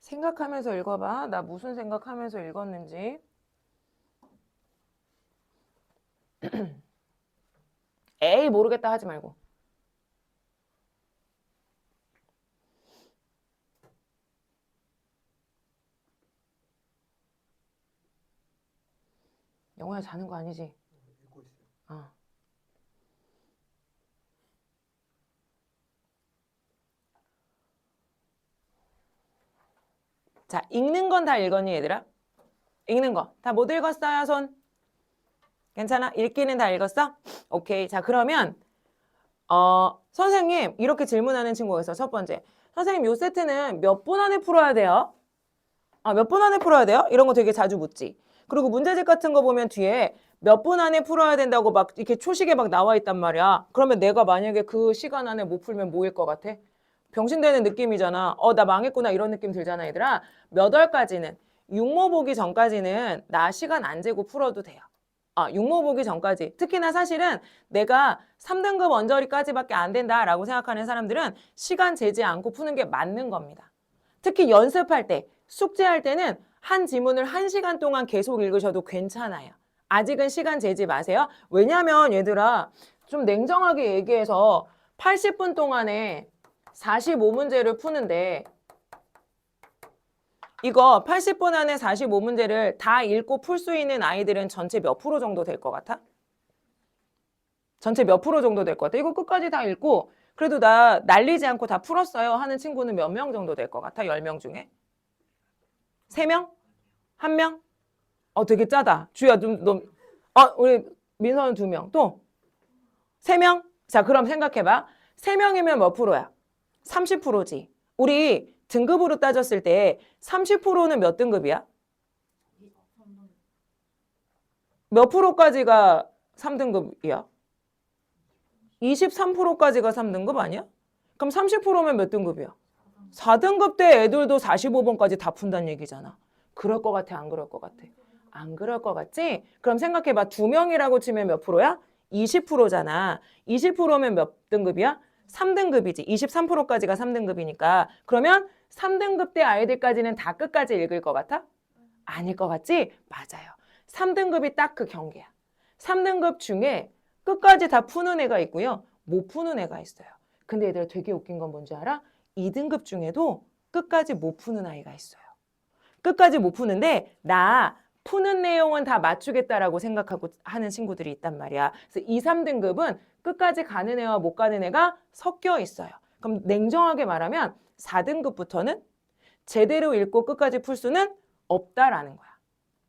생각하면서 읽어봐. 나 무슨 생각하면서 읽었는지. 에이 모르겠다 하지 말고. 영호야 자는 거 아니지? 읽고 있어요. 어. 자, 읽는 건 다 읽었니 얘들아? 읽는 거. 다 못 읽었어요 손? 괜찮아? 읽기는 다 읽었어? 오케이. 자 그러면 선생님 이렇게 질문하는 친구가 있어. 첫 번째. 선생님 요 세트는 몇 분 안에 풀어야 돼요? 몇 분 안에 풀어야 돼요? 이런 거 되게 자주 묻지. 그리고 문제집 같은 거 보면 뒤에 몇 분 안에 풀어야 된다고 막 이렇게 초식에 막 나와 있단 말이야. 그러면 내가 만약에 그 시간 안에 못 풀면 뭐일 것 같아? 병신되는 느낌이잖아. 나 망했구나 이런 느낌 들잖아 얘들아. 몇 월까지는 육모 보기 전까지는 나 시간 안 재고 풀어도 돼요. 육모 보기 전까지. 특히나 사실은 내가 3등급 언저리까지밖에 안 된다라고 생각하는 사람들은 시간 재지 않고 푸는 게 맞는 겁니다. 특히 연습할 때, 숙제할 때는 한 지문을 1시간 동안 계속 읽으셔도 괜찮아요. 아직은 시간 재지 마세요. 왜냐면 얘들아 좀 냉정하게 얘기해서 80분 동안에 45문제를 푸는데 이거 80분 안에 45문제를 다 읽고 풀 수 있는 아이들은 전체 몇 프로 정도 될 것 같아? 전체 몇 프로 정도 될 것 같아? 이거 끝까지 다 읽고 그래도 나 날리지 않고 다 풀었어요 하는 친구는 몇 명 정도 될 것 같아? 10명 중에? 3명? 1명? 되게 짜다. 주야 우리 민서는 2명. 또 3명? 자 그럼 생각해봐. 3명이면 몇 프로야? 30%지. 우리 등급으로 따졌을 때 30%는 몇 등급이야? 몇 프로까지가 3등급이야? 23%까지가 3등급 아니야? 그럼 30%면 몇 등급이야? 4등급 때 애들도 45번까지 다 푼다는 얘기잖아. 그럴 것 같아? 안 그럴 것 같아? 안 그럴 것 같지? 그럼 생각해봐. 2명이라고 치면 몇 프로야? 20%잖아. 20%면 몇 등급이야? 3등급이지. 23%까지가 3등급이니까. 그러면 3등급 때 아이들까지는 다 끝까지 읽을 것 같아? 아닐 것 같지? 맞아요. 3등급이 딱 그 경계야. 3등급 중에 끝까지 다 푸는 애가 있고요. 못 푸는 애가 있어요. 근데 얘들아 되게 웃긴 건 뭔지 알아? 2등급 중에도 끝까지 못 푸는 아이가 있어요. 끝까지 못 푸는데 나 푸는 내용은 다 맞추겠다라고 생각하고 하는 친구들이 있단 말이야. 그래서 2, 3등급은 끝까지 가는 애와 못 가는 애가 섞여 있어요. 그럼 냉정하게 말하면 4등급부터는 제대로 읽고 끝까지 풀 수는 없다라는 거야.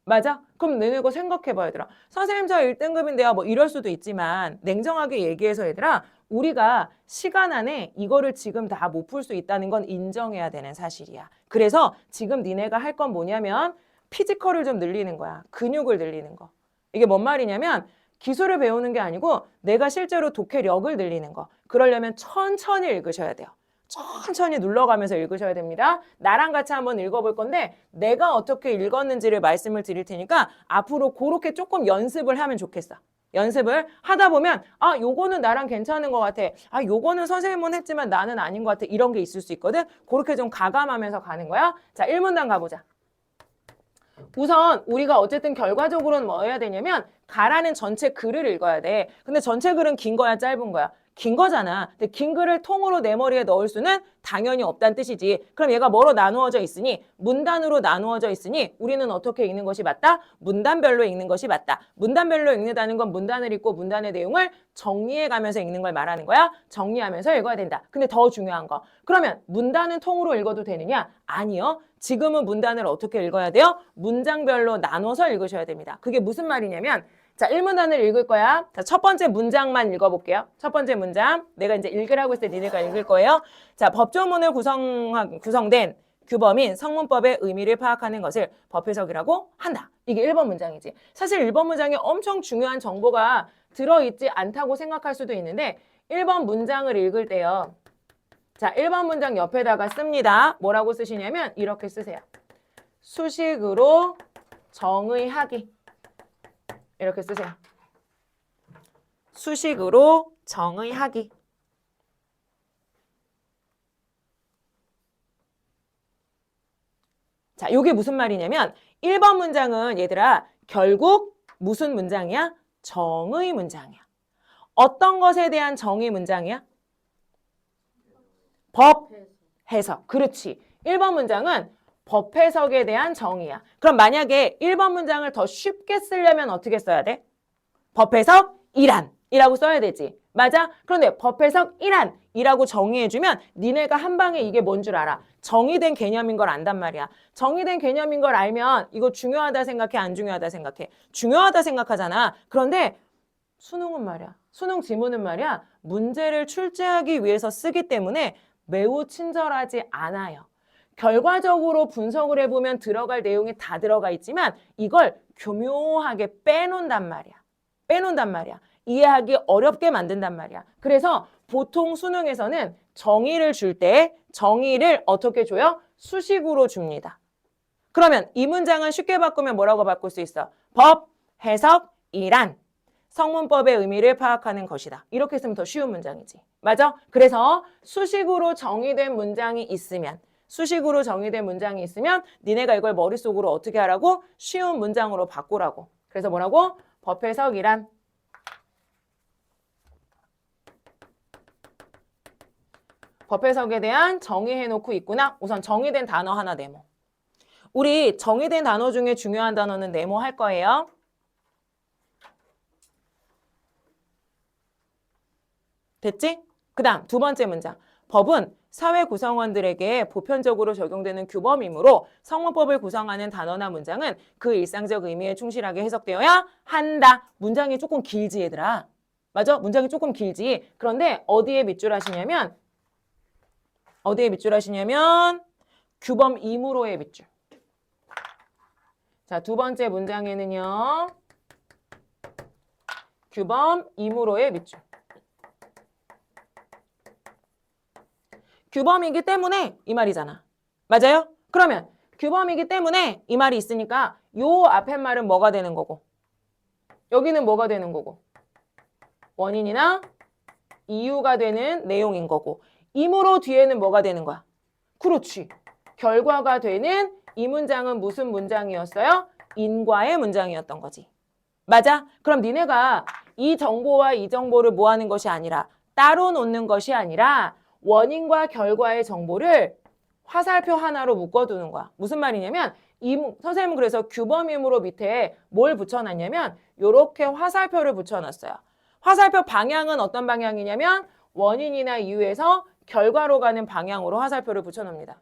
맞아? 그럼 너네 이거 생각해봐 얘들아. 선생님 저 1등급인데요. 뭐 이럴 수도 있지만 냉정하게 얘기해서 얘들아 우리가 시간 안에 이거를 지금 다 못 풀 수 있다는 건 인정해야 되는 사실이야. 그래서 지금 니네가 할 건 뭐냐면 피지컬을 좀 늘리는 거야. 근육을 늘리는 거. 이게 뭔 말이냐면 기술을 배우는 게 아니고 내가 실제로 독해력을 늘리는 거. 그러려면 천천히 읽으셔야 돼요. 천천히 눌러가면서 읽으셔야 됩니다. 나랑 같이 한번 읽어볼 건데 내가 어떻게 읽었는지를 말씀을 드릴 테니까 앞으로 그렇게 조금 연습을 하면 좋겠어. 연습을 하다 보면 요거는 나랑 괜찮은 것 같아. 요거는 선생님은 했지만 나는 아닌 것 같아. 이런 게 있을 수 있거든. 그렇게 좀 가감하면서 가는 거야. 자, 1문단 가보자. 우선 우리가 어쨌든 결과적으로는 뭐 해야 되냐면 가라는 전체 글을 읽어야 돼. 근데 전체 글은 긴 거야 짧은 거야? 긴 거잖아. 근데 긴 글을 통으로 내 머리에 넣을 수는 당연히 없다는 뜻이지. 그럼 얘가 뭐로 나누어져 있으니? 문단으로 나누어져 있으니 우리는 어떻게 읽는 것이 맞다? 문단별로 읽는 것이 맞다. 문단별로 읽는다는 건 문단을 읽고 문단의 내용을 정리해가면서 읽는 걸 말하는 거야. 정리하면서 읽어야 된다. 근데 더 중요한 거. 그러면 문단은 통으로 읽어도 되느냐? 아니요. 지금은 문단을 어떻게 읽어야 돼요? 문장별로 나눠서 읽으셔야 됩니다. 그게 무슨 말이냐면 자, 1문단을 읽을 거야. 자, 첫 번째 문장만 읽어볼게요. 첫 번째 문장. 내가 이제 읽으라고 했을 때 니네가 읽을 거예요. 자, 법조문을 구성된 규범인 성문법의 의미를 파악하는 것을 법해석이라고 한다. 이게 1번 문장이지. 사실 1번 문장에 엄청 중요한 정보가 들어있지 않다고 생각할 수도 있는데 1번 문장을 읽을 때요. 자, 1번 문장 옆에다가 씁니다. 뭐라고 쓰시냐면 이렇게 쓰세요. 수식으로 정의하기. 이렇게 쓰세요. 수식으로 정의하기. 자, 요게 무슨 말이냐면 1번 문장은 얘들아 결국 무슨 문장이야? 정의 문장이야. 어떤 것에 대한 정의 문장이야? 법 해석. 그렇지. 1번 문장은 법 해석에 대한 정의야. 그럼 만약에 1번 문장을 더 쉽게 쓰려면 어떻게 써야 돼? 법 해석 1안 이라고 써야 되지. 맞아? 그런데 법 해석 1안 이라고 정의해주면 니네가 한 방에 이게 뭔 줄 알아. 정의된 개념인 걸 안단 말이야. 정의된 개념인 걸 알면 이거 중요하다 생각해? 안 중요하다 생각해? 중요하다 생각하잖아. 그런데 수능은 말이야. 수능 지문은 말이야. 문제를 출제하기 위해서 쓰기 때문에 매우 친절하지 않아요. 결과적으로 분석을 해보면 들어갈 내용이 다 들어가 있지만 이걸 교묘하게 빼놓는단 말이야. 빼놓는단 말이야. 이해하기 어렵게 만든단 말이야. 그래서 보통 수능에서는 정의를 줄 때 정의를 어떻게 줘요? 수식으로 줍니다. 그러면 이 문장은 쉽게 바꾸면 뭐라고 바꿀 수 있어? 법, 해석, 이란. 성문법의 의미를 파악하는 것이다. 이렇게 쓰면 더 쉬운 문장이지. 맞아? 그래서 수식으로 정의된 문장이 있으면 니네가 이걸 머릿속으로 어떻게 하라고? 쉬운 문장으로 바꾸라고. 그래서 뭐라고? 법 해석이란 법 해석에 대한 정의해놓고 있구나. 우선 정의된 단어 하나 네모. 우리 정의된 단어 중에 중요한 단어는 네모 할 거예요. 됐지? 그 다음 두 번째 문장. 법은 사회 구성원들에게 보편적으로 적용되는 규범이므로 성문법을 구성하는 단어나 문장은 그 일상적 의미에 충실하게 해석되어야 한다. 문장이 조금 길지 얘들아. 맞아? 문장이 조금 길지. 그런데 어디에 밑줄 하시냐면 규범 이므로의 밑줄. 자, 두 번째 문장에는요. 규범 이므로의 밑줄. 규범이기 때문에 이 말이잖아. 맞아요? 그러면 규범이기 때문에 이 말이 있으니까 요 앞에 말은 뭐가 되는 거고 여기는 뭐가 되는 거고 원인이나 이유가 되는 내용인 거고 이므로 뒤에는 뭐가 되는 거야? 그렇지. 결과가 되는 이 문장은 무슨 문장이었어요? 인과의 문장이었던 거지. 맞아? 그럼 니네가 이 정보와 이 정보를 모아는 것이 아니라 따로 놓는 것이 아니라 원인과 결과의 정보를 화살표 하나로 묶어두는 거야. 무슨 말이냐면 선생님은 그래서 규범이므로 밑에 뭘 붙여놨냐면 이렇게 화살표를 붙여놨어요. 화살표 방향은 어떤 방향이냐면 원인이나 이유에서 결과로 가는 방향으로 화살표를 붙여놓습니다.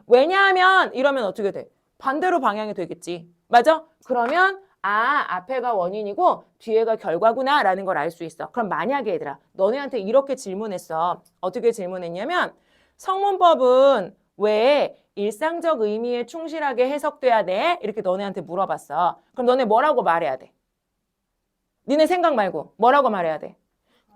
왜냐하면 이러면 어떻게 돼? 반대로 방향이 되겠지. 맞아? 그러면 앞에가 원인이고 뒤에가 결과구나 라는 걸 알 수 있어. 그럼 만약에 얘들아 너네한테 이렇게 질문했어. 어떻게 질문했냐면 성문법은 왜 일상적 의미에 충실하게 해석돼야 돼? 이렇게 너네한테 물어봤어. 그럼 너네 뭐라고 말해야 돼? 니네 생각 말고 뭐라고 말해야 돼?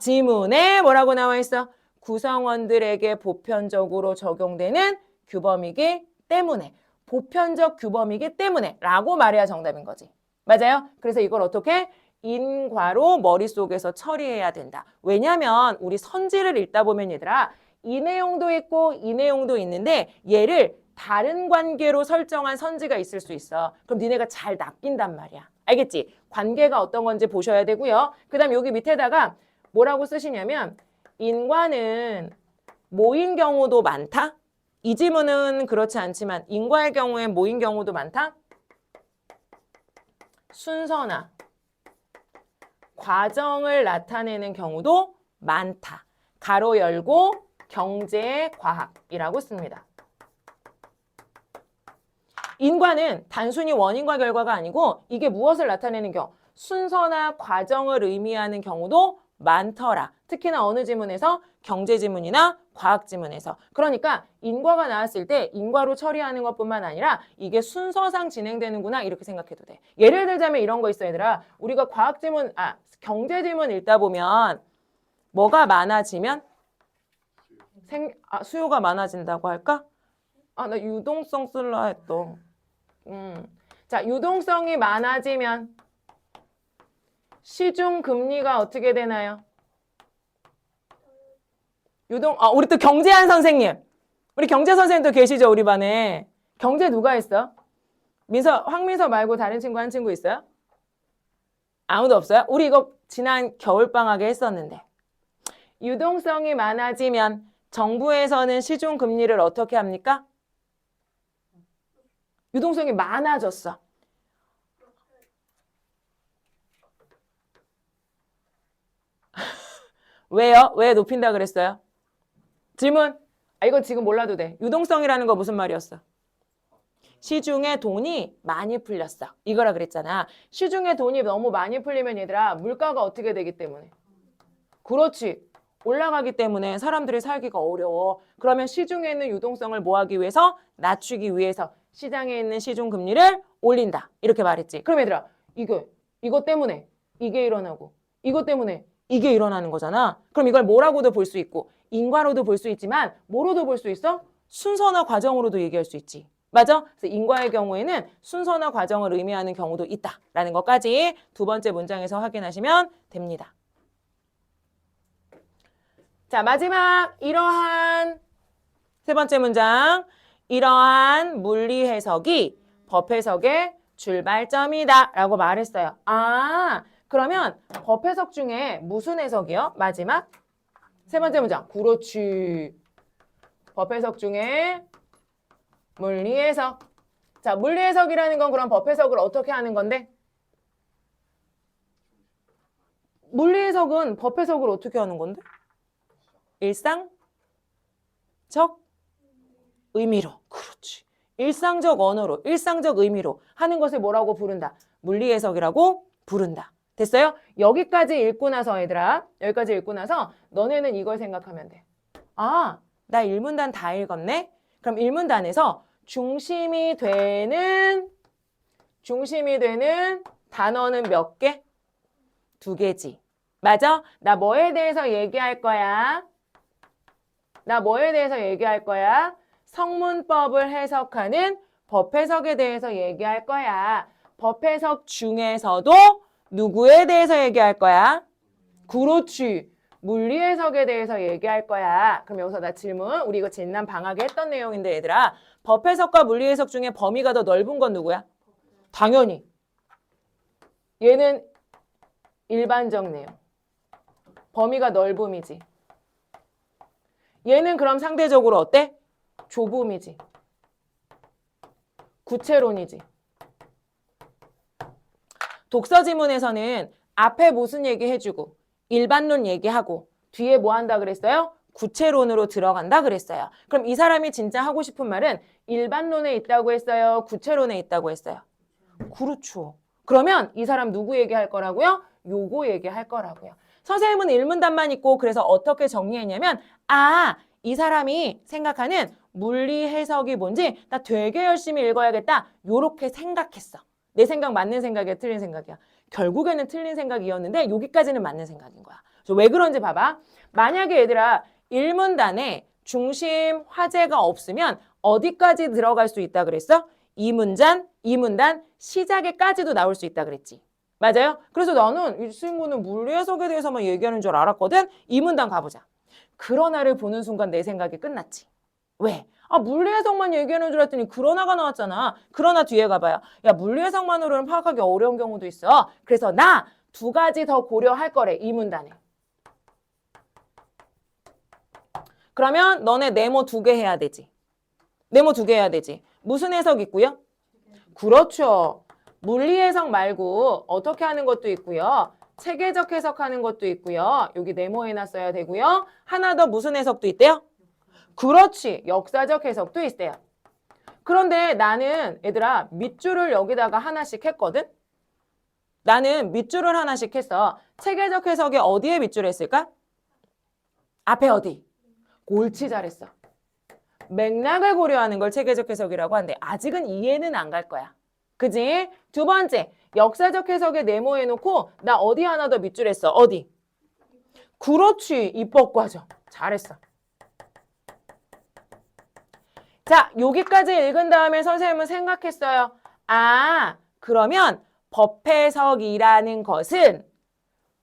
지문에 뭐라고 나와 있어? 구성원들에게 보편적으로 적용되는 규범이기 때문에 보편적 규범이기 때문에 라고 말해야 정답인 거지. 맞아요? 그래서 이걸 어떻게? 인과로 머릿속에서 처리해야 된다. 왜냐면 우리 선지를 읽다 보면 얘들아 이 내용도 있고 이 내용도 있는데 얘를 다른 관계로 설정한 선지가 있을 수 있어. 그럼 니네가 잘 낚인단 말이야. 알겠지? 관계가 어떤 건지 보셔야 되고요. 그 다음 여기 밑에다가 뭐라고 쓰시냐면 인과는 모인 경우도 많다? 이 지문은 그렇지 않지만 인과의 경우에 모인 경우도 많다? 순서나 과정을 나타내는 경우도 많다. 가로 열고 경제과학이라고 씁니다. 인과는 단순히 원인과 결과가 아니고 이게 무엇을 나타내는 경우? 순서나 과정을 의미하는 경우도 많더라. 특히나 어느 지문에서? 경제 지문이나 과학 지문에서. 그러니까 인과가 나왔을 때 인과로 처리하는 것뿐만 아니라 이게 순서상 진행되는구나 이렇게 생각해도 돼. 예를 들자면 이런 거 있어 얘들아. 우리가 과학 지문, 경제 지문 읽다 보면 뭐가 많아지면? 수요가 많아진다고 할까? 나 유동성 쓸라 했어. 자, 유동성이 많아지면 시중 금리가 어떻게 되나요? 우리 또 경제한 선생님. 우리 경제 선생님도 계시죠, 우리 반에. 경제 누가 했어? 황민서 말고 다른 친구 한 친구 있어요? 아무도 없어요? 우리 이거 지난 겨울방학에 했었는데. 유동성이 많아지면 정부에서는 시중금리를 어떻게 합니까? 유동성이 많아졌어. 왜요? 왜 높인다 그랬어요? 질문. 이거 지금 몰라도 돼. 유동성이라는 거 무슨 말이었어? 시중에 돈이 많이 풀렸어. 이거라 그랬잖아. 시중에 돈이 너무 많이 풀리면 얘들아 물가가 어떻게 되기 때문에? 그렇지. 올라가기 때문에 사람들이 살기가 어려워. 그러면 시중에 있는 유동성을 뭐 하기 위해서? 낮추기 위해서 시장에 있는 시중 금리를 올린다. 이렇게 말했지. 그럼 얘들아 이거 때문에 이게 일어나고 이것 때문에 이게 일어나는 거잖아. 그럼 이걸 뭐라고도 볼 수 있고 인과로도 볼 수 있지만 뭐로도 볼 수 있어? 순서나 과정으로도 얘기할 수 있지. 맞아? 그래서 인과의 경우에는 순서나 과정을 의미하는 경우도 있다라는 것까지 두 번째 문장에서 확인하시면 됩니다. 자, 마지막 이러한 세 번째 문장. 이러한 물리 해석이 법 해석의 출발점이다 라고 말했어요. 그러면 법 해석 중에 무슨 해석이요? 마지막 세 번째 문장. 그렇지. 법 해석 중에 물리 해석. 자, 물리 해석이라는 건 그럼 법 해석을 어떻게 하는 건데? 물리 해석은 법 해석을 어떻게 하는 건데? 일상적 의미로. 그렇지. 일상적 언어로, 일상적 의미로 하는 것을 뭐라고 부른다? 물리 해석이라고 부른다. 됐어요? 여기까지 읽고 나서 얘들아, 여기까지 읽고 나서 너네는 이걸 생각하면 돼. 나 1문단 다 읽었네? 그럼 1문단에서 중심이 되는 단어는 몇 개? 2개지. 맞아? 나 뭐에 대해서 얘기할 거야? 성문법을 해석하는 법 해석에 대해서 얘기할 거야. 법 해석 중에서도 누구에 대해서 얘기할 거야? 그렇지. 물리 해석에 대해서 얘기할 거야. 그럼 여기서 나 질문. 우리 이거 지난 방학에 했던 내용인데 얘들아. 법 해석과 물리 해석 중에 범위가 더 넓은 건 누구야? 당연히. 얘는 일반적 내용. 범위가 넓음이지. 얘는 그럼 상대적으로 어때? 좁음이지. 구체론이지. 독서 지문에서는 앞에 무슨 얘기 해주고 일반론 얘기하고 뒤에 뭐 한다 그랬어요? 구체론으로 들어간다 그랬어요. 그럼 이 사람이 진짜 하고 싶은 말은 일반론에 있다고 했어요? 구체론에 있다고 했어요? 그렇죠. 그러면 이 사람 누구 얘기할 거라고요? 요거 얘기할 거라고요. 선생님은 일문단만 있고 그래서 어떻게 정리했냐면 이 사람이 생각하는 물리 해석이 뭔지 나 되게 열심히 읽어야겠다. 요렇게 생각했어. 내 생각 맞는 생각이야? 틀린 생각이야? 결국에는 틀린 생각이었는데 여기까지는 맞는 생각인 거야. 왜 그런지 봐봐. 만약에 얘들아 1문단에 중심 화제가 없으면 어디까지 들어갈 수 있다 그랬어? 2문단 시작에까지도 나올 수 있다 그랬지. 맞아요? 그래서 나는 이 친구는 물리 해석에 대해서만 얘기하는 줄 알았거든. 2문단 가보자. 그러나를 보는 순간 내 생각이 끝났지. 왜? 물리 해석만 얘기하는 줄 알았더니 그러나가 나왔잖아. 그러나 뒤에 가봐요. 야, 물리 해석만으로는 파악하기 어려운 경우도 있어. 그래서 나 2가지 더 고려할 거래. 2문단에. 그러면 너네 네모 2개 해야 되지. 네모 2개 해야 되지. 무슨 해석 있고요? 그렇죠. 물리 해석 말고 어떻게 하는 것도 있고요. 체계적 해석하는 것도 있고요. 여기 네모해놨어야 되고요. 하나 더 무슨 해석도 있대요? 그렇지. 역사적 해석도 있대요. 그런데 나는 얘들아 밑줄을 여기다가 하나씩 했거든? 나는 밑줄을 하나씩 했어. 체계적 해석에 어디에 밑줄 했을까? 앞에 어디? 옳지, 잘했어. 맥락을 고려하는 걸 체계적 해석이라고 하는데 아직은 이해는 안 갈 거야. 그지? 2번째, 역사적 해석에 네모해놓고 나 어디 하나 더 밑줄 했어. 어디? 그렇지. 입법 과정. 잘했어. 자, 여기까지 읽은 다음에 선생님은 생각했어요. 그러면 법 해석이라는 것은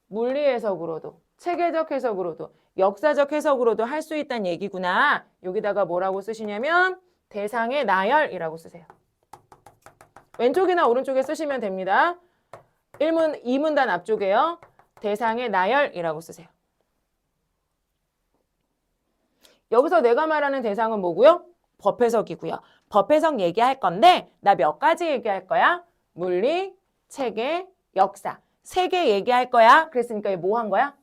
물리 해석으로도, 체계적 해석으로도, 역사적 해석으로도 할 수 있다는 얘기구나. 여기다가 뭐라고 쓰시냐면 대상의 나열이라고 쓰세요. 왼쪽이나 오른쪽에 쓰시면 됩니다. 2문단 앞쪽에요. 대상의 나열이라고 쓰세요. 여기서 내가 말하는 대상은 뭐고요? 법해석이고요. 법해석 얘기할 건데 나 몇 가지 얘기할 거야? 물리, 체계, 역사. 3개 얘기할 거야. 그랬으니까 뭐 한 거야?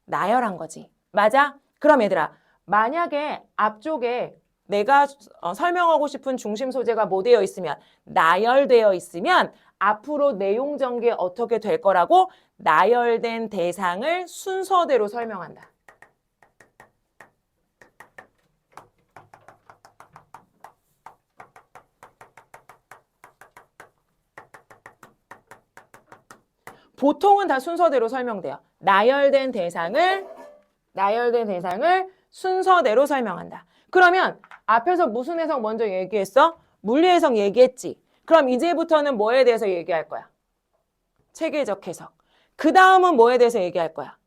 나열한 거지. 맞아? 그럼 얘들아, 만약에 앞쪽에 내가 설명하고 싶은 중심 소재가 뭐 되어 있으면 나열되어 있으면 앞으로 내용 전개 어떻게 될 거라고? 나열된 대상을 순서대로 설명한다. 보통은 다 순서대로 설명돼요. 나열된 대상을 순서대로 설명한다. 그러면 앞에서 무슨 해석 먼저 얘기했어? 물리 해석 얘기했지. 그럼 이제부터는 뭐에 대해서 얘기할 거야? 체계적 해석. 그 다음은 뭐에 대해서 얘기할 거야?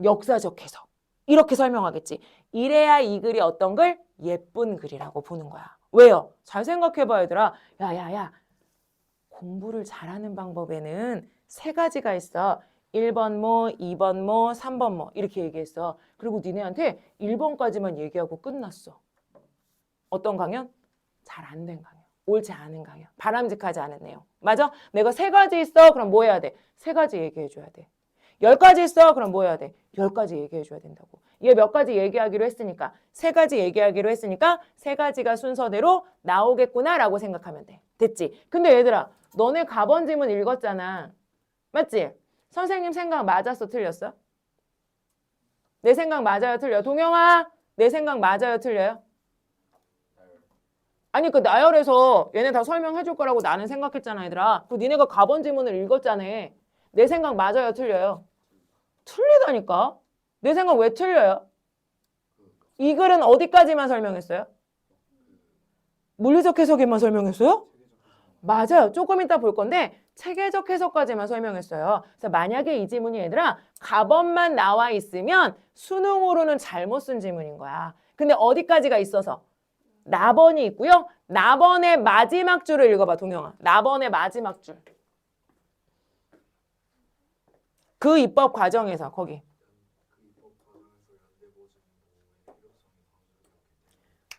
역사적 해석. 이렇게 설명하겠지. 이래야 이 글이 어떤 글? 예쁜 글이라고 보는 거야. 왜요? 잘 생각해봐 얘들아. 야야야. 공부를 잘하는 방법에는 3가지가 있어. 1번 뭐, 2번 뭐, 3번 뭐 이렇게 얘기했어. 그리고 니네한테 1번까지만 얘기하고 끝났어. 어떤 강연? 잘 안 된 강연. 옳지 않은 강연. 바람직하지 않은 내용. 맞아? 내가 3가지 있어. 그럼 뭐 해야 돼? 3가지 얘기해줘야 돼. 10가지 있어. 그럼 뭐 해야 돼? 10가지 얘기해줘야 된다고. 얘 몇 가지 얘기하기로 했으니까 3가지 얘기하기로 했으니까 3가지가 순서대로 나오겠구나라고 생각하면 돼. 됐지? 근데 얘들아 너네 가번 지문 읽었잖아. 맞지? 선생님 생각 맞았어? 틀렸어? 내 생각 맞아요? 틀려요? 동영아 내 생각 맞아요? 틀려요? 아니 그 나열해서 얘네 다 설명해 줄 거라고 나는 생각했잖아 얘들아. 그 니네가 가번 지문을 읽었잖아. 내 생각 맞아요? 틀려요? 틀리다니까? 내 생각 왜 틀려요? 이 글은 어디까지만 설명했어요? 물리적 해석에만 설명했어요? 맞아요. 조금 이따 볼 건데 체계적 해석까지만 설명했어요. 그래서 만약에 이 지문이 얘들아 가번만 나와 있으면 수능으로는 잘못 쓴 지문인 거야. 근데 어디까지가 있어서? 나번이 있고요. 나번의 마지막 줄을 읽어봐 동영아. 나번의 마지막 줄. 그 입법 과정에서 거기.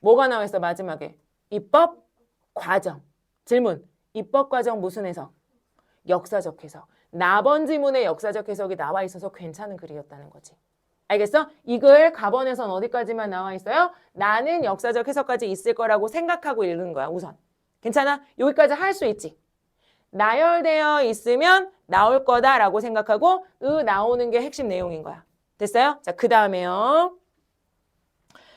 뭐가 나와 있어 마지막에? 입법 과정. 질문. 입법 과정 무슨 해석? 역사적 해석. 나번 지문에 역사적 해석이 나와 있어서 괜찮은 글이었다는 거지. 알겠어? 이 글 가번에선 어디까지만 나와 있어요? 나는 역사적 해석까지 있을 거라고 생각하고 읽은 거야 우선. 괜찮아? 여기까지 할 수 있지. 나열되어 있으면 나올 거다라고 생각하고 나오는 게 핵심 내용인 거야. 됐어요? 자, 그 다음에요.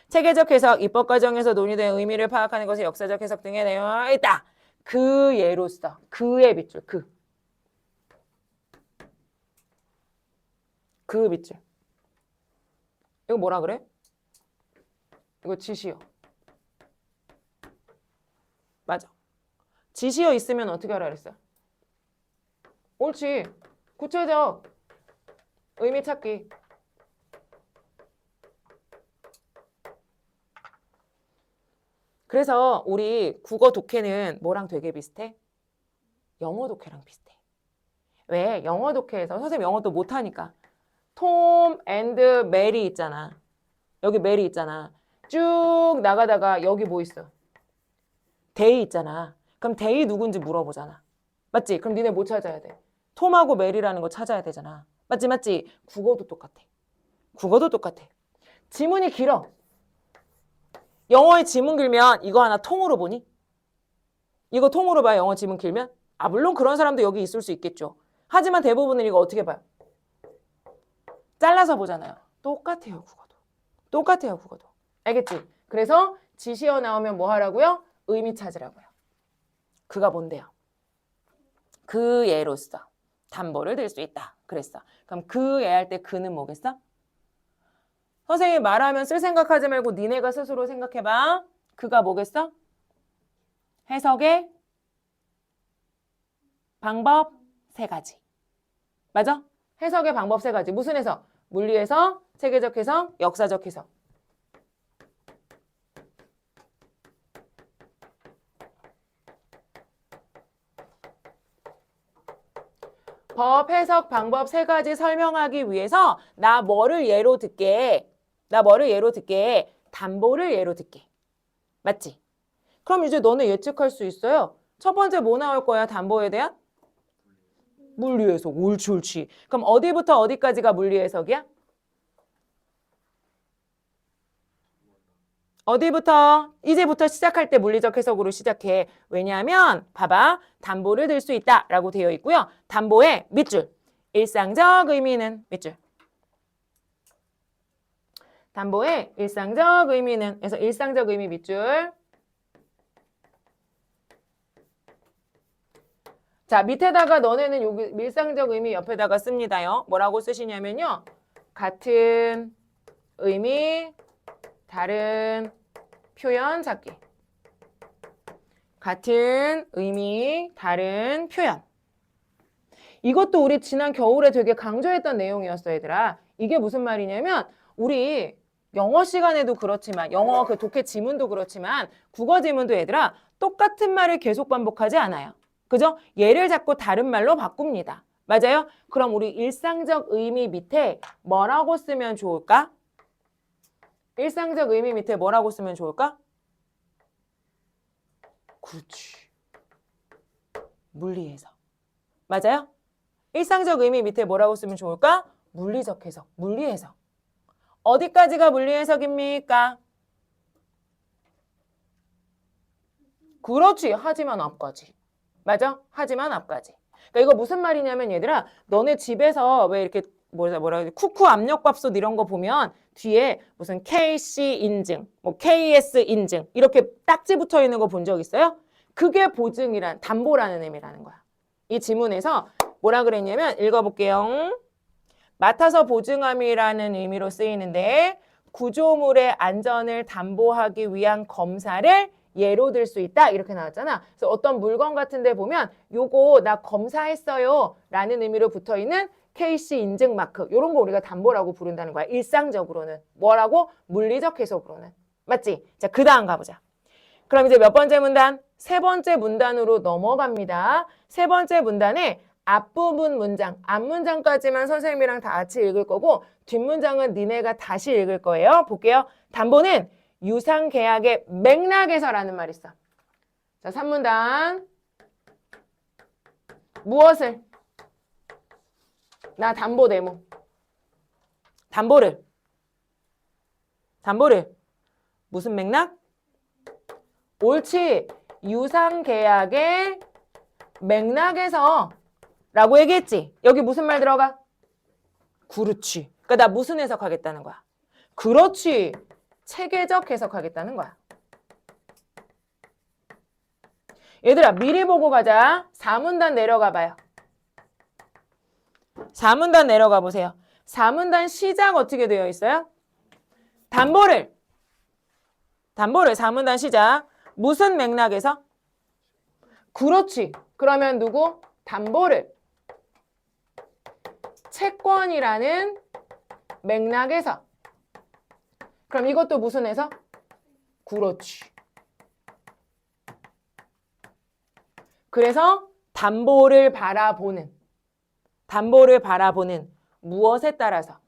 체계적 해석, 입법 과정에서 논의된 의미를 파악하는 것이 역사적 해석 등의 내용이 있다. 그 예로서, 그의 밑줄, 그 밑줄. 이거 뭐라 그래? 이거 지시어. 맞아. 지시어 있으면 어떻게 하라 그랬어? 옳지. 구체적 의미 찾기. 그래서 우리 국어 독해는 뭐랑 되게 비슷해? 영어 독해랑 비슷해. 왜? 영어 독해에서 선생님 영어 또 못하니까 톰 앤드 메리 있잖아. 여기 메리 있잖아. 쭉 나가다가 여기 뭐 있어? 데이 있잖아. 그럼 데이 누군지 물어보잖아. 맞지? 그럼 니네 뭐 찾아야 돼? 톰하고 메리라는 거 찾아야 되잖아. 맞지? 맞지? 국어도 똑같아. 국어도 똑같아. 지문이 길어. 영어의 지문 길면 이거 하나 통으로 보니? 이거 통으로 봐요. 영어 지문 길면? 아 물론 그런 사람도 여기 있을 수 있겠죠. 하지만 대부분은 이거 어떻게 봐요? 잘라서 보잖아요. 똑같아요. 국어도. 똑같아요. 국어도. 알겠지? 그래서 지시어 나오면 뭐 하라고요? 의미 찾으라고요. 그가 뭔데요? 그 예로서 담보를 들 수 있다. 그랬어. 그럼 그 예 할 때 그는 뭐겠어? 선생님이 말하면 쓸 생각하지 말고 니네가 스스로 생각해봐. 그가 뭐겠어? 해석의 방법 3가지. 맞아? 해석의 방법 3가지. 무슨 해석? 물리 해석, 체계적 해석, 역사적 해석. 법 해석 방법 세 가지 설명하기 위해서 나 뭐를 예로 듣게? 나 뭐를 예로 듣게? 담보를 예로 듣게. 맞지? 그럼 이제 너네 예측할 수 있어요. 첫 번째 뭐 나올 거야? 담보에 대한? 물리해석. 옳지, 옳지. 그럼 어디부터 어디까지가 물리해석이야? 어디부터? 이제부터 시작할 때 물리적 해석으로 시작해. 왜냐하면 봐봐. 담보를 들 수 있다라고 되어 있고요. 담보의 밑줄. 일상적 의미는 밑줄. 담보의 일상적 의미는 그래서 일상적 의미 밑줄. 자, 밑에다가 너네는 여기 일상적 의미 옆에다가 씁니다요. 뭐라고 쓰시냐면요. 같은 의미, 다른 표현 찾기. 같은 의미, 다른 표현. 이것도 우리 지난 겨울에 되게 강조했던 내용이었어, 얘들아. 이게 무슨 말이냐면 우리 영어 시간에도 그렇지만 영어 그 독해 지문도 그렇지만 국어 지문도 얘들아 똑같은 말을 계속 반복하지 않아요. 그죠? 얘를 자꾸 다른 말로 바꿉니다. 맞아요? 그럼 우리 일상적 의미 밑에 뭐라고 쓰면 좋을까? 일상적 의미 밑에 뭐라고 쓰면 좋을까? 그렇지. 물리해석. 맞아요? 일상적 의미 밑에 뭐라고 쓰면 좋을까? 물리적 해석, 물리해석. 어디까지가 물리해석입니까? 그렇지. 하지만 앞까지. 맞아? 하지만 앞까지. 그러니까 이거 무슨 말이냐면 얘들아, 너네 집에서 왜 이렇게 뭐라 그러지? 쿠쿠 압력밥솥 이런 거 보면 뒤에 무슨 KC 인증, 뭐 KS 인증 이렇게 딱지 붙어 있는 거 본 적 있어요? 그게 보증이란 담보라는 의미라는 거야. 이 지문에서 뭐라 그랬냐면 읽어볼게요. 맡아서 보증함이라는 의미로 쓰이는데 구조물의 안전을 담보하기 위한 검사를 예로 들 수 있다 이렇게 나왔잖아. 그래서 어떤 물건 같은 데 보면 요거 나 검사했어요 라는 의미로 붙어있는 KC 인증 마크 이런 거 우리가 담보라고 부른다는 거야. 일상적으로는. 뭐라고? 물리적 해석으로는. 맞지? 자, 그 다음 가보자. 그럼 이제 몇 번째 문단? 세 번째 문단으로 넘어갑니다. 세 번째 문단에 앞부분 문장, 앞문장까지만 선생님이랑 다 같이 읽을 거고 뒷문장은 니네가 다시 읽을 거예요. 볼게요. 담보는 유상계약의 맥락에서라는 말이 있어. 자, 3문단. 무엇을? 나 담보 내무. 담보를. 무슨 맥락? 옳지. 유상계약의 맥락에서 라고 얘기했지. 여기 무슨 말 들어가? 그렇지. 그러니까 나 무슨 해석하겠다는 거야? 그렇지. 체계적 해석하겠다는 거야. 얘들아 미리 보고 가자. 4문단 내려가 봐요. 4문단 내려가 보세요. 4문단 시작 어떻게 되어 있어요? 담보를 4문단 시작. 무슨 맥락에서? 그렇지. 그러면 누구? 담보를 채권이라는 맥락에서. 그럼 이것도 무슨 해석? 그렇지. 그래서 담보를 바라보는 무엇에 따라서?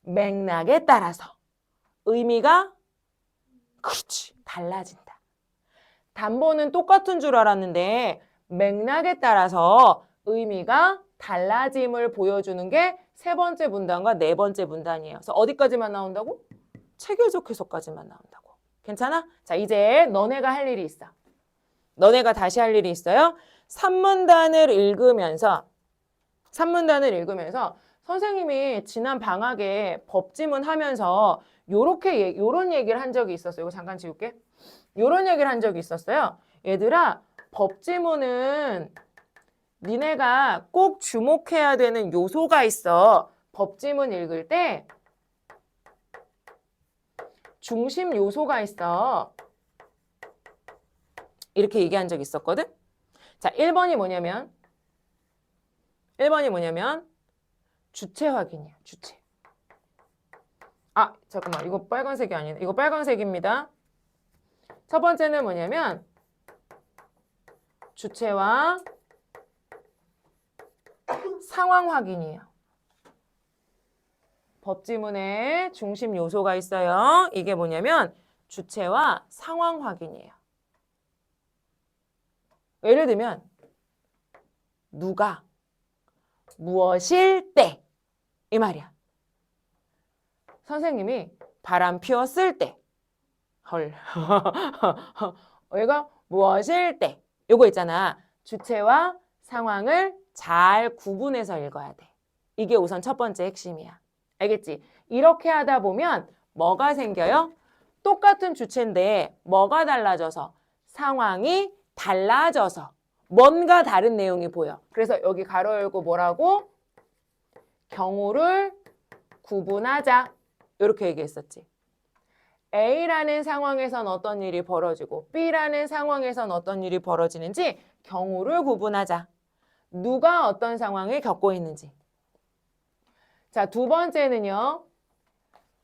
맥락에 따라서 의미가 그렇지. 달라진다. 담보는 똑같은 줄 알았는데 맥락에 따라서 의미가 달라짐을 보여주는 게 세 번째 문단과 네 번째 문단이에요. 그래서 어디까지만 나온다고? 체계적 해석까지만 나온다고. 괜찮아? 자, 이제 너네가 할 일이 있어. 너네가 다시 할 일이 있어요. 3문단을 읽으면서 선생님이 지난 방학에 법지문 하면서 요런 얘기를 한 적이 있었어요. 이거 잠깐 지울게. 요런 얘기를 한 적이 있었어요. 얘들아, 법지문은 니네가 꼭 주목해야 되는 요소가 있어. 법지문 읽을 때 중심 요소가 있어. 이렇게 얘기한 적이 있었거든. 자, 1번이 뭐냐면 주체 확인이야. 주체. 아, 잠깐만. 이거 빨간색이 아니네. 이거 빨간색입니다. 첫 번째는 뭐냐면 주체와 상황 확인이에요. 법지문에 중심 요소가 있어요. 이게 뭐냐면 주체와 상황 확인이에요. 예를 들면 누가 무엇일 때 이 말이야. 선생님이 바람 피웠을 때 헐. 얘가 무엇일 때 요거 있잖아. 주체와 상황을 잘 구분해서 읽어야 돼. 이게 우선 첫 번째 핵심이야. 알겠지? 이렇게 하다 보면 뭐가 생겨요? 똑같은 주체인데 뭐가 달라져서 상황이 달라져서 뭔가 다른 내용이 보여. 그래서 여기 가로 열고 뭐라고? 경우를 구분하자. 이렇게 얘기했었지. A라는 상황에선 어떤 일이 벌어지고 B라는 상황에선 어떤 일이 벌어지는지 경우를 구분하자. 누가 어떤 상황을 겪고 있는지. 자, 두 번째는요.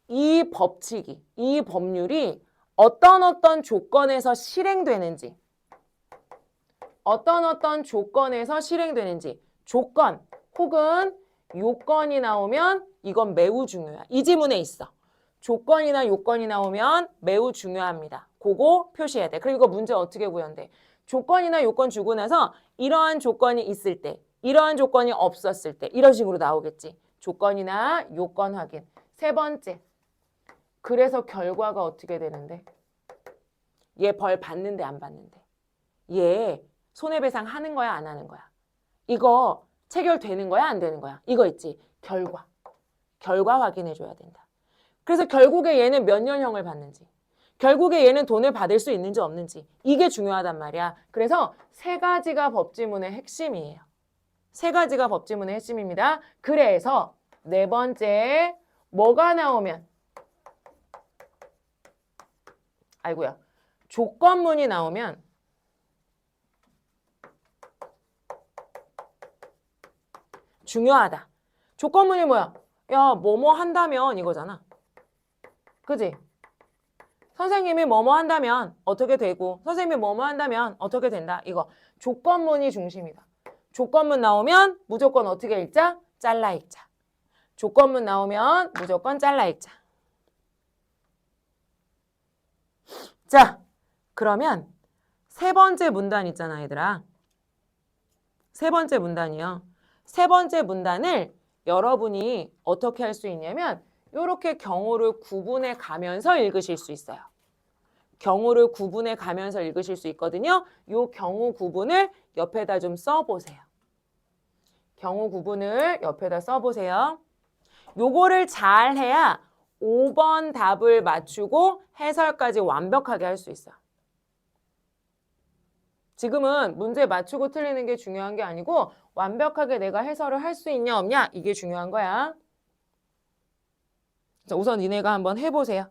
이 법칙이, 이 법률이 어떤 조건에서 실행되는지. 어떤 조건에서 실행되는지. 조건 혹은 요건이 나오면 이건 매우 중요해. 이 지문에 있어. 조건이나 요건이 나오면 매우 중요합니다. 그거 표시해야 돼. 그리고 문제 어떻게 구현돼? 조건이나 요건 주고 나서 이러한 조건이 있을 때, 이러한 조건이 없었을 때 이런 식으로 나오겠지. 조건이나 요건 확인. 세 번째, 그래서 결과가 어떻게 되는데? 얘 벌 받는데 안 받는데? 얘 손해배상 하는 거야 안 하는 거야? 이거 체결되는 거야 안 되는 거야? 이거 있지. 결과 확인해 줘야 된다. 그래서 결국에 얘는 몇 년형을 받는지, 결국에 얘는 돈을 받을 수 있는지 없는지 이게 중요하단 말이야. 그래서 세 가지가 법지문의 핵심이에요. 세 가지가 법지문의 핵심입니다. 그래서 네 번째 뭐가 나오면 아이고야 조건문이 나오면 중요하다. 조건문이 뭐야? 야, 뭐뭐 한다면 이거잖아. 그지? 선생님이 뭐뭐 한다면 어떻게 되고 선생님이 뭐뭐 한다면 어떻게 된다. 이거 조건문이 중심이다. 조건문 나오면 무조건 어떻게 읽자? 잘라 읽자. 조건문 나오면 무조건 잘라 읽자. 자, 그러면 세 번째 문단 있잖아, 얘들아. 세 번째 문단이요. 세 번째 문단을 여러분이 어떻게 할 수 있냐면 이렇게 경우를 구분해 가면서 읽으실 수 있어요. 경우를 구분해 가면서 읽으실 수 있거든요. 이 경우 구분을 옆에다 좀 써보세요. 경우 구분을 옆에다 써보세요. 요거를 잘 해야 5번 답을 맞추고 해설까지 완벽하게 할 수 있어요. 지금은 문제 맞추고 틀리는 게 중요한 게 아니고 완벽하게 내가 해설을 할 수 있냐 없냐 이게 중요한 거야. 자, 우선 니네가 한번 해보세요.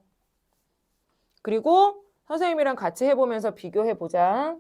그리고 선생님이랑 같이 해보면서 비교해보자.